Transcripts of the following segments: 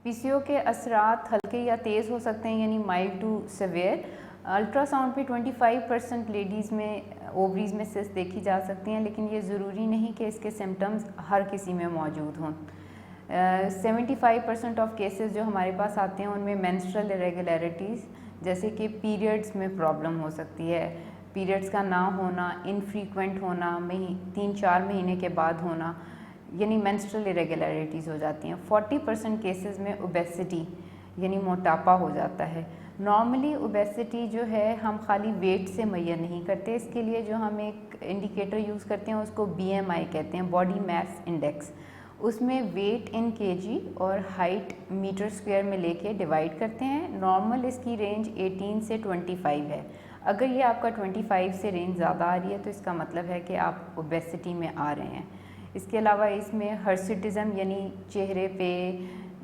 PCO के असरात हल्के या तेज़ हो सकते हैं, यानी माइल्ड टू सिवियर। अल्ट्रासाउंड पे 25% लेडीज़ में ओवरीज़ में सिस्ट देखी जा सकती हैं, लेकिन ये ज़रूरी नहीं कि इसके सिम्टम्स हर किसी में मौजूद हों। 75% ऑफ केसेस जो हमारे पास आते हैं उनमें मेंस्ट्रुअल इरेगुलरिटीज़ जैसे कि पीरियड्स में प्रॉब्लम हो सकती है, पीरियड्स का ना होना, इनफ्रीक्वेंट होना, 3-4 महीने के बाद होना, यानी मेंस्ट्रुअल इरेगुलरिटीज़ हो जाती हैं। 40% केसेस में ओबेसिटी यानी मोटापा हो जाता है। नॉर्मली ओबेसिटी जो है हम खाली वेट से मुय्यन नहीं करते, इसके लिए जो हम एक इंडिकेटर यूज़ करते हैं उसको BMI कहते हैं, बॉडी मास इंडेक्स। उसमें वेट इन केजी और हाइट मीटर स्क्वायर में लेके डिवाइड करते हैं। नॉर्मल इसकी रेंज 18 से 25 है। अगर ये आपका 25 से रेंज ज़्यादा आ रही है तो इसका मतलब है कि आप ओबेसिटी में आ रहे हैं। इसके अलावा इसमें हर्सिटिज़म यानी चेहरे पे,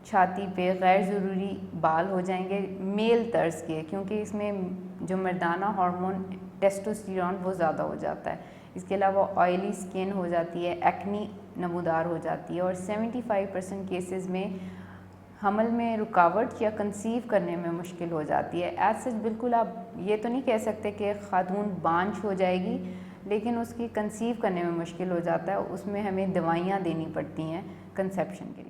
छाती पे गैर ज़रूरी बाल हो जाएंगे मेल तर्ज के, क्योंकि इसमें जो मर्दाना हार्मोन टेस्टोस्टेरोन वो ज़्यादा हो जाता है। इसके अलावा ऑयली स्किन हो जाती है, एक्नी नमूदार हो जाती है, और 75% केसेस में हमल में रुकावट या कंसीव करने में मुश्किल हो जाती है। एज सच बिल्कुल आप ये तो नहीं कह सकते कि खातून बांझ हो जाएगी, लेकिन उसकी कंसीव करने में मुश्किल हो जाता है, उसमें हमें दवाइयाँ देनी पड़ती हैं कंसेप्शन के लिए।